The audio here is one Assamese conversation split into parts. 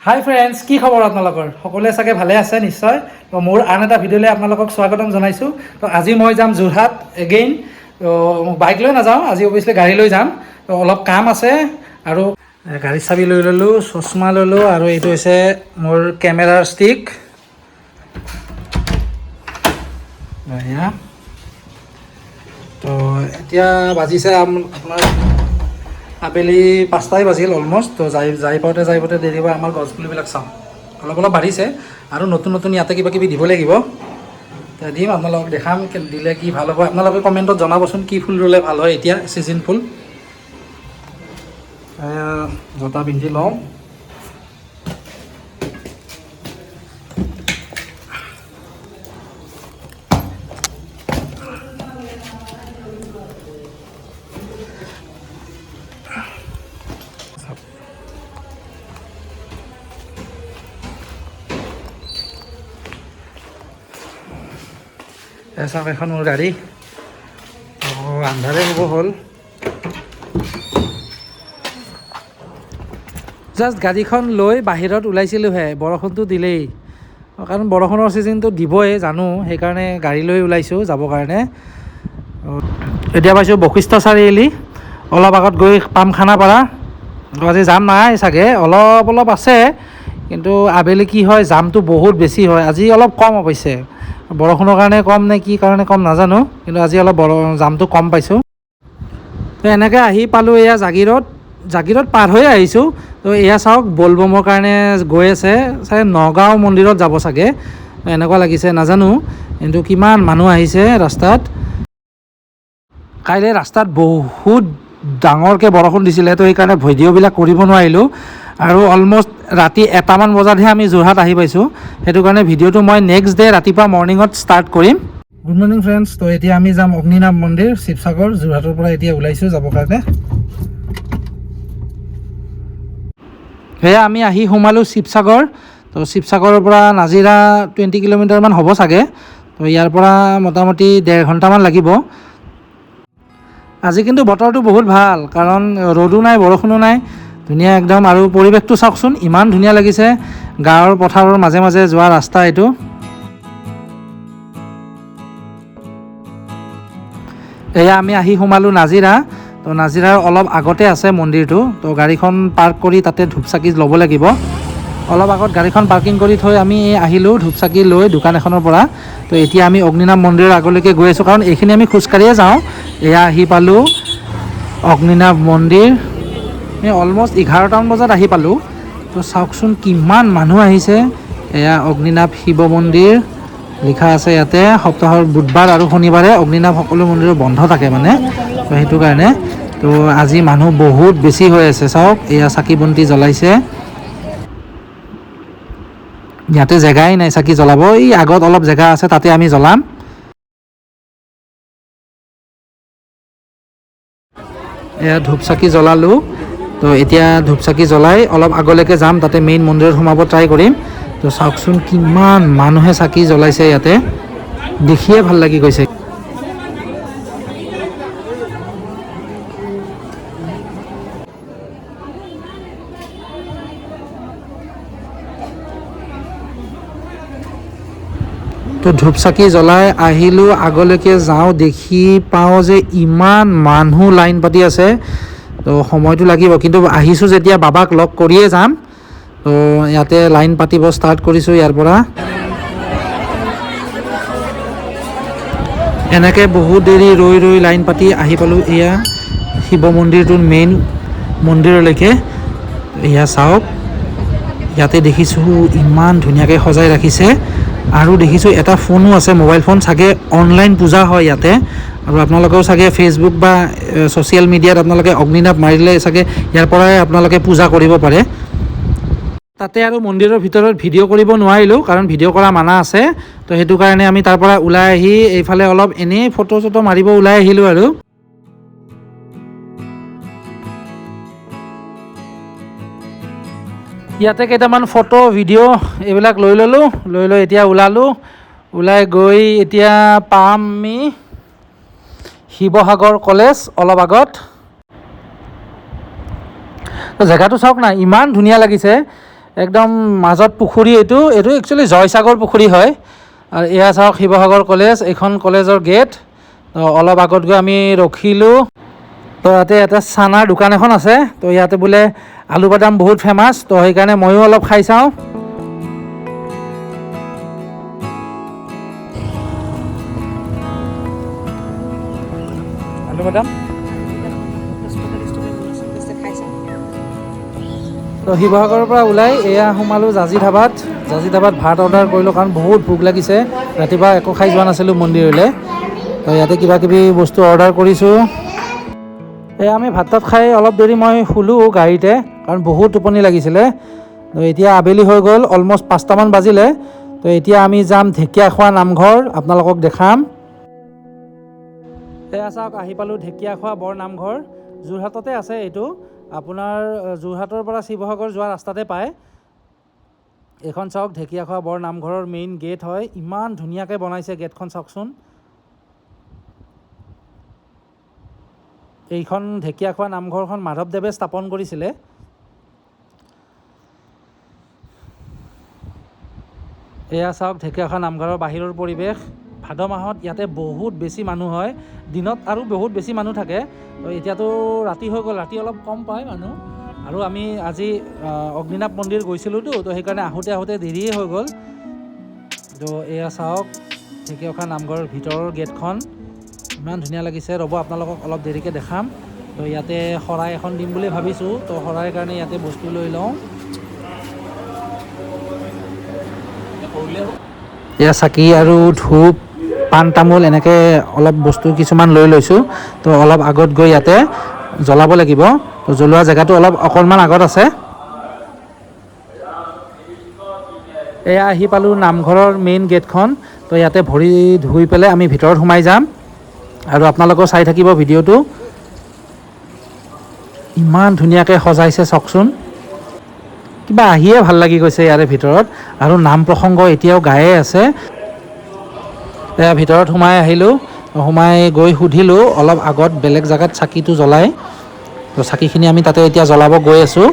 হাই ফ্ৰেণ্ডছ, কি খবৰ আপোনালোকৰ? সকলোৱে চাগে ভালে আছে নিশ্চয়। তো মোৰ আন এটা ভিডিঅ'লৈ আপোনালোকক স্বাগতম জনাইছোঁ। তো আজি মই যাম যোৰহাট এগেইন। তো বাইক লৈ নাযাওঁ, আজি অৱশ্যে গাড়ী লৈ যাম। তো অলপ কাম আছে আৰু গাড়ীৰ চাবি লৈ ল'লোঁ, চশমা ল'লোঁ আৰু এইটো হৈছে মোৰ কেমেৰাৰ ষ্টিক। এয়া তো এতিয়া বাজিছে আপোনাৰ আবেলি 5টাই বাজিল অলমষ্ট। তো যাই পাওঁতে দেৰি হ'ব। আমাৰ গছপুলিবিলাক চাওঁ, অলপ বাঢ়িছে আৰু নতুন ইয়াতে কিবা কিবি দিব লাগিব। দিম, আপোনালোকক দেখাম দিলে কি ভাল হ'ব। আপোনালোকে কমেণ্টত জনাবচোন কি ফুল ৰুলে ভাল হয় এতিয়া ছিজন ফুল। জোতা পিন্ধি লওঁ। চাওক, এখন মোৰ গাড়ী। আন্ধাৰে হ'ব হ'ল। জাষ্ট গাড়ীখন লৈ বাহিৰত ওলাইছিলোঁহে, বৰষুণটো দিলেই। কাৰণ বৰষুণৰ ছিজনটো দিবই জানো, সেইকাৰণে গাড়ী লৈ ওলাইছোঁ যাবৰ কাৰণে। এতিয়া পাইছোঁ বশিষ্ঠ চাৰিআলি, অলপ আগত গৈ পাম খানাপাৰা। আজি যাম নাই চাগে, অলপ আছে, কিন্তু আবেলি কি হয় জামটো বহুত বেছি হয়। আজি অলপ কম অৱশ্যে, বৰষুণৰ কাৰণে কম নে কি কাৰণে কম নাজানো, কিন্তু আজি অলপ জামটো কম পাইছোঁ। তো এনেকৈ আহি পালোঁ এয়া জাগিৰোড পাৰ হৈ আহিছোঁ। তো এয়া চাওক, বলবমৰ কাৰণে গৈ আছে চাগে, নগাঁও মন্দিৰত যাব চাগে, এনেকুৱা লাগিছে নাজানো। কিন্তু কিমান মানুহ আহিছে ৰাস্তাত। কাইলৈ ৰাস্তাত বহুত ডাঙৰকৈ বৰষুণ দিছিলে, তো সেইকাৰণে ভিডিঅ'বিলাক কৰিব নোৱাৰিলোঁ। আৰু অলমষ্ট ৰাতি 1টামান বজাতহে আমি যোৰহাট আহি পাইছোঁ। সেইটো কাৰণে ভিডিঅ'টো মই নেক্সট ডে ৰাতিপুৱা মৰ্ণিঙত ষ্টাৰ্ট কৰিম। Good morning friends. তো এতিয়া আমি যাম অগ্নিনাভ মন্দিৰ, শিৱসাগৰ। যোৰহাটৰ পৰা এতিয়া ওলাইছোঁ যাবৰ কাৰণে। সেয়া আমি আহি সোমালোঁ শিৱসাগৰ। তো শিৱসাগৰৰ পৰা নাজিৰা 20 কিলোমিটাৰমান হ'ব চাগে। তো ইয়াৰ পৰা মোটামুটি 1.5 ঘণ্টামান লাগিব। আজি কিন্তু বতৰটো বহুত ভাল, কাৰণ ৰ'দো নাই বৰষুণো নাই, ধুনীয়া একদম। আৰু পৰিৱেশটো চাওকচোন, ইমান ধুনীয়া লাগিছে। গাঁৱৰ পথাৰৰ মাজে মাজে যোৱা ৰাস্তা এইটো। এয়া আমি আহি সোমালোঁ নাজিৰা। তো নাজিৰাৰ অলপ আগতে আছে মন্দিৰটো। তো গাড়ীখন পাৰ্ক কৰি তাতে ধূপচাকি ল'ব লাগিব। অলপ আগত গাড়ীখন পাৰ্কিং কৰি থৈ আমি আহিলোঁ ধূপচাকি লৈ দোকান এখনৰ পৰা। তো এতিয়া আমি অগ্নিনাভ মন্দিৰৰ আগলৈকে গৈ আছোঁ, কাৰণ এইখিনি আমি খোজকাঢ়িয়ে যাওঁ। এয়া আহি পালোঁ অগ্নিনাভ মন্দিৰ। অলমষ্ট 11টামান বজাত আহি পালোঁ। তো চাওকচোন কিমান মানুহ আহিছে। এয়া অগ্নিনাভ শিৱ মন্দিৰ লিখা আছে ইয়াতে। সপ্তাহৰ বুধবাৰ আৰু শনিবাৰে অগ্নিনাভ সকলো মন্দিৰ বন্ধ থাকে মানে, তো সেইটো কাৰণে। তো আজি মানুহ বহুত বেছি হৈ আছে। চাওক, এয়া চাকি বন্তি জ্বলাইছে। ইয়াতে জেগাই নাই চাকি জ্বলাব, এই আগত অলপ জেগা আছে তাতে আমি জ্বলাম। এয়া ধূপচাকি জ্বলালোঁ। তো এতিয়া ধূপচাকি জ্বলাই অলপ আগলৈকে যাম, তাতে মেইন মন্দিৰত সোমাব ট্ৰাই কৰিম। তো চাওকচোন কিমান মানুহে চাকি জ্বলাইছে ইয়াতে, দেখিয়ে ভাল লাগি গৈছে। তো ধূপচাকি জ্বলাই আহিলোঁ, আগলৈকে যাওঁ, দেখি পাওঁ যে ইমান মানুহ লাইন পাতি আছে। তো সময়টো লাগিব, কিন্তু আহিছোঁ যেতিয়া বাবাক লগ কৰিয়ে যাম। তো ইয়াতে লাইন পাতিব ষ্টাৰ্ট কৰিছোঁ ইয়াৰ পৰা। এনেকৈ বহুত দেৰি ৰৈ লাইন পাতি আহি পালোঁ এয়া শিৱ মন্দিৰটোৰ মেইন মন্দিৰলৈকে। এয়া চাওক, ইয়াতে দেখিছোঁ ইমান ধুনীয়াকৈ সজাই ৰাখিছে। আৰু দেখিছোঁ এটা ফোনো আছে, মোবাইল ফোন, চাগে অনলাইন পূজা হয় ইয়াতে। আৰু আপোনালোকেও চাগে ফেচবুক বা ছ'চিয়েল মিডিয়াত আপোনালোকে অগ্নিনাভ মাৰিলে চাগে ইয়াৰ পৰাই আপোনালোকে পূজা কৰিব পাৰে। তাতে আৰু মন্দিৰৰ ভিতৰত ভিডিঅ' কৰিব নোৱাৰিলোঁ, কাৰণ ভিডিঅ' কৰা মানা আছে। তো সেইটো কাৰণে আমি তাৰ পৰা ওলাই আহি এইফালে অলপ এনেই ফটো চটো মাৰিব ওলাই আহিলোঁ আৰু। ইয়াতে কেইটামান ফটো ভিডিঅ' এইবিলাক লৈ ল'লোঁ, লৈ এতিয়া ওলাই গৈ এতিয়া পাম আমি শিৱসাগৰ কলেজ অলপ আগত। জেগাটো চাওক না, ইমান ধুনীয়া লাগিছে। একদম মাজত পুখুৰী, এইটো একচুৱেলি জয়সাগৰ পুখুৰী হয়। আৰু এয়া চাওক শিৱসাগৰ কলেজ, এইখন কলেজৰ গেট। অলপ আগত গৈ আমি ৰখিলোঁ। তো ইয়াতে এটা চানাৰ দোকান এখন আছে। তো ইয়াতে বোলে আলু বাদাম বহুত ফেমাছ, তো সেইকাৰণে ময়ো অলপ খাই চাওঁ। আলু বাদাম তো শিৱসাগৰৰ পৰা ওলাই এয়া সোমালোঁ জাজি ধাবাত। জাজি ধাবাত ভাত অৰ্ডাৰ কৰিলোঁ, কাৰণ বহুত ভোক লাগিছে। ৰাতিপুৱা একো খাই যোৱা নাছিলোঁ মন্দিৰলৈ। তো ইয়াতে কিবা কিবি বস্তু অৰ্ডাৰ কৰিছোঁ। আমি ভাত তাত খাই অলপ দেৰি মই শুলোঁ গাড়ীতে, কাৰণ বহুত টোপনি লাগিছিলে। তো এতিয়া আবেলি হৈ গ'ল, অলম'ষ্ট 5টামান বাজিলে। তো এতিয়া আমি যাম ঢেকীয়াখোৱা নামঘৰ, আপোনালোকক দেখাম। এয়া চাওক আহি পালোঁ ঢেকীয়াখোৱা বৰ নামঘৰ। যোৰহাটতে আছে এইটো। আপোনাৰ যোৰহাটৰ পৰা শিৱসাগৰ যোৱা ৰাস্তাতে পায়। এইখন চাওক ঢেকীয়াখোৱা বৰ নামঘৰৰ মেইন গেট হয়। ইমান ধুনীয়াকৈ বনাইছে গেটখন, চাওকচোন। এইখন ঢেকীয়াখোৱা নামঘৰখন মাধৱদেৱে স্থাপন কৰিছিলে। এয়া চাওক ঢেকীয়াখোৱা নামঘৰৰ বাহিৰৰ পৰিৱেশ। ভাদ মাহত ইয়াতে বহুত বেছি মানুহ হয়, দিনত আৰু বহুত বেছি মানুহ থাকে। তো এতিয়াতো ৰাতি হৈ গ'ল, ৰাতি অলপ কম পায় মানুহ। আৰু আমি আজি অগ্নিনাভ মন্দিৰ গৈছিলোঁতো, তো সেইকাৰণে আহোঁতে দেৰিয়ে হৈ গ'ল। তো এয়া চাওক ঢেকীয়াখোৱা নামঘৰৰ ভিতৰৰ গেটখন, ইমান ধুনীয়া লাগিছে। ৰ'ব আপোনালোকক অলপ দেৰিকৈ দেখাম। তো ইয়াতে শৰাই এখন দিম বুলি ভাবিছোঁ, তো শৰাইৰ কাৰণে ইয়াতে বস্তু লৈ লওঁ। এয়া চাকি আৰু ধূপ, পাণ তামোল এনেকৈ অলপ বস্তু কিছুমান লৈ লৈছোঁ। তো অলপ আগত গৈ ইয়াতে জ্বলাব লাগিব। তো জ্বলোৱা জেগাটো অকণমান আগত আছে। এয়া আহি পালোঁ নামঘৰৰ মেইন গেটখন। তো ইয়াতে ভৰি ধুই পেলাই আমি ভিতৰত সোমাই যাম, আৰু আপোনালোকেও চাই থাকিব ভিডিঅ'টো। ইমান ধুনীয়াকৈ সজাইছে চাওকচোন। কিবা আহিয়ে ভাল লাগি গৈছে ইয়াৰে ভিতৰত, আৰু নাম প্ৰসংগ এতিয়াও গায়ে আছে। এয়া ভিতৰত সোমাই আহিলোঁ। সোমাই গৈ সুধিলোঁ অলপ আগত বেলেগ জেগাত চাকিটো জ্বলাই। তো চাকিখিনি আমি তাতে এতিয়া জ্বলাব গৈ আছোঁ।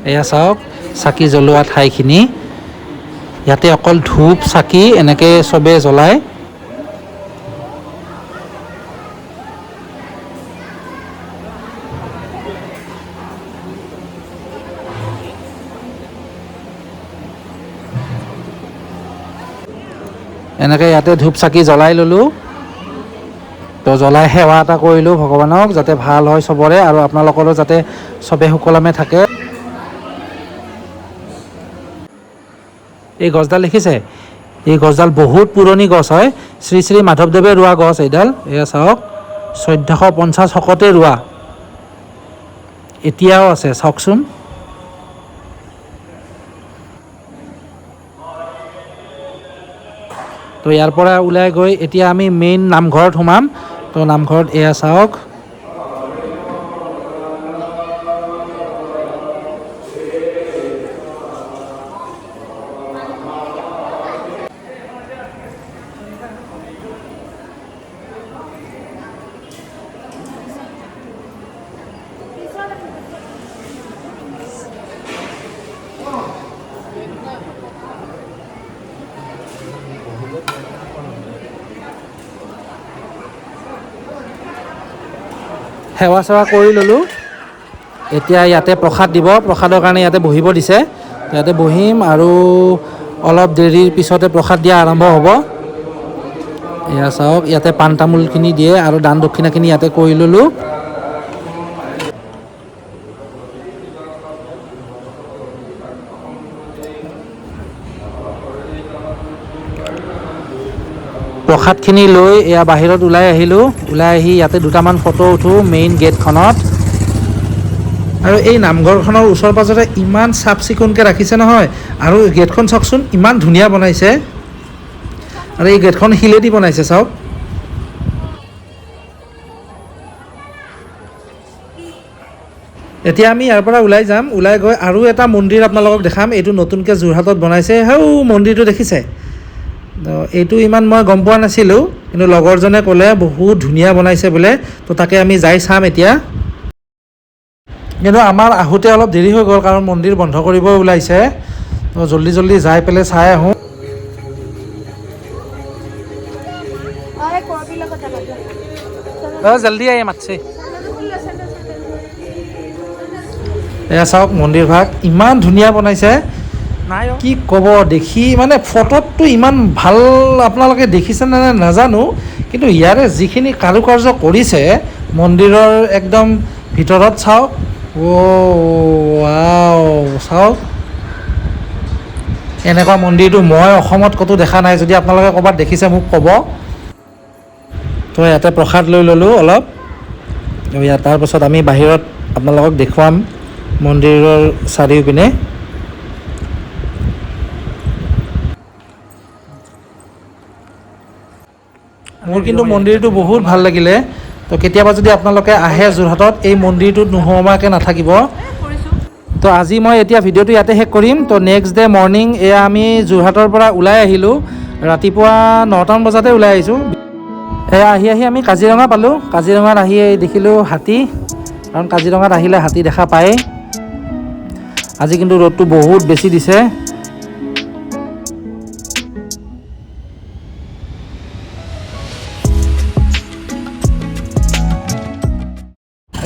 এয়া চাওক চাকি জ্বলোৱা ঠাইখিনি। ইয়াতে অকল ধূপ চাকি এনেকৈ চবে জ্বলায়। এনেকৈ ইয়াতে ধূপ চাকি জ্বলাই ল'লোঁ। তো জ্বলাই সেৱা এটা কৰিলোঁ ভগৱানক, যাতে ভাল হয় চবৰে, আৰু আপোনালোকৰো যাতে চবে সুকলমে থাকে। এই গছডাল দেখিছে? এই গছডাল বহুত পুৰণি গছ হয়। শ্ৰী শ্ৰী মাধৱদেৱে ৰোৱা গছ এইডাল। এয়া চাওক 1450 শকতে ৰোৱা, এতিয়াও আছে চাওকচোন। তো ইয়াৰ পৰা ওলাই গৈ এতিয়া আমি মেইন নামঘৰত সোমাম। তো নামঘৰত এয়া চাওক সেৱা চেৱা কৰি ল'লোঁ। এতিয়া ইয়াতে প্ৰসাদ দিব, প্ৰসাদৰ কাৰণে ইয়াতে বহিব দিছে। ইয়াতে বহিম, আৰু অলপ দেৰিৰ পিছতে প্ৰসাদ দিয়া আৰম্ভ হ'ব। এয়া চাওক ইয়াতে পাণ তামোলখিনি দিয়ে, আৰু দান দক্ষিণাখিনি ইয়াতে কৰি ল'লোঁ। প্ৰসাদখিনি লৈ এয়া বাহিৰত ওলাই আহিলোঁ। ওলাই আহি ইয়াতে দুটামান ফটো উঠোঁ মেইন গেটখনত। আৰু এই নামঘৰখনৰ ওচৰ পাজৰে ইমান চাফ চিকুণকৈ ৰাখিছে নহয়। আৰু গেটখন চাওকচোন ইমান ধুনীয়া বনাইছে। আৰু এই গেটখন শিলেদি বনাইছে চাওক। এতিয়া আমি ইয়াৰ পৰা ওলাই যাম। ওলাই গৈ আৰু এটা মন্দিৰ আপোনালোকক দেখাম। এইটো নতুনকৈ যোৰহাটত বনাইছে। হেও মন্দিৰটো দেখিছে? তো এইটো ইমান মই গম পোৱা নাছিলোঁ, কিন্তু লগৰজনে ক'লে বহুত ধুনীয়া বনাইছে বোলে। তো তাকে আমি যাই চাম এতিয়া। কিন্তু আমাৰ আহোঁতে অলপ দেৰি হৈ গ'ল, কাৰণ মন্দিৰ বন্ধ কৰিব ওলাইছে। তো জল্দি জল্দি যাই পেলাই চাই আহোঁ। জল্দি আহি মাতছে। এয়া চাওক মন্দিৰ ভাগ ইমান ধুনীয়া বনাইছে। কি ক'ব, দেখি মানে ফটোততো ইমান ভাল আপোনালোকে দেখিছেনে নাজানো, কিন্তু ইয়াৰে যিখিনি কাৰুকাৰ্য কৰিছে মন্দিৰৰ একদম ভিতৰত চাওক। ৱাও, চাওক এনেকুৱা মন্দিৰটো মই অসমত ক'তো দেখা নাই। যদি আপোনালোকে ক'ৰবাত দেখিছে মোক ক'ব। তো ইয়াতে প্ৰসাদ লৈ ল'লোঁ অলপ। তাৰপাছত আমি বাহিৰত আপোনালোকক দেখুৱাম মন্দিৰৰ চাৰিওপিনে। মোৰ কিন্তু মন্দিৰটো বহুত ভাল লাগিলে। তো কেতিয়াবা যদি আপোনালোকে আহে যোৰহাটত, এই মন্দিৰটোত নোসোমোৱাকৈ নাথাকিব। তো আজি মই এতিয়া ভিডিঅ'টো ইয়াতে শেষ কৰিম। তো নেক্সট ডে মৰ্ণিং এয়া আমি যোৰহাটৰ পৰা ওলাই আহিলোঁ। ৰাতিপুৱা 9টামান বজাতে ওলাই আহিছোঁ। এয়া আহি আমি কাজিৰঙা পালোঁ। কাজিৰঙাত আহি দেখিলোঁ হাতী, কাৰণ কাজিৰঙাত আহিলে হাতী দেখা পায়েই। আজি কিন্তু ৰ'দটো বহুত বেছি দিছে।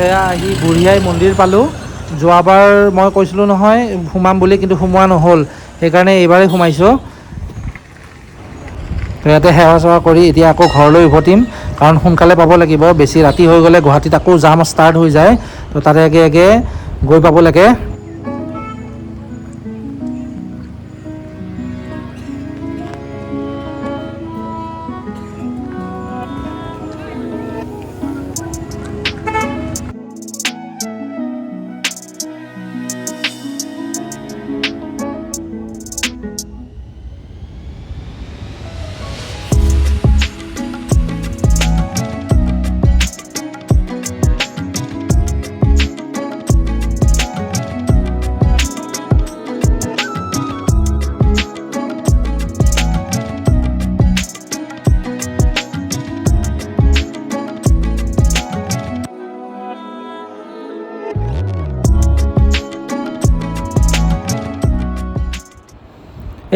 এয়া আহি বুঢ়ীআই মন্দিৰ পালোঁ। যোৱাবাৰ মই কৈছিলোঁ নহয় সোমাম বুলি, কিন্তু সোমোৱা নহ'ল। সেইকাৰণে এইবাৰেই সোমাইছোঁ। তো ইয়াতে সেৱা চেৱা কৰি এতিয়া আকৌ ঘৰলৈ উভতিম, কাৰণ সোনকালে পাব লাগিব। বেছি ৰাতি হৈ গ'লে গুৱাহাটীত আকৌ জাম ষ্টাৰ্ট হৈ যায়। তো তাৰে আগে আগে গৈ পাব লাগে।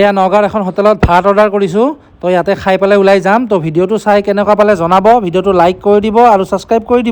এয়া নগাঁৱৰ এখন হোটেলত ভাত অৰ্ডাৰ কৰিছোঁ। তো ইয়াতে খাই পেলাই ওলাই যাম। তো ভিডিঅ'টো চাই কেনেকুৱা পালে জনাব। ভিডিঅ'টো লাইক কৰি দিব আৰু ছাবস্ক্ৰাইব কৰি দিব।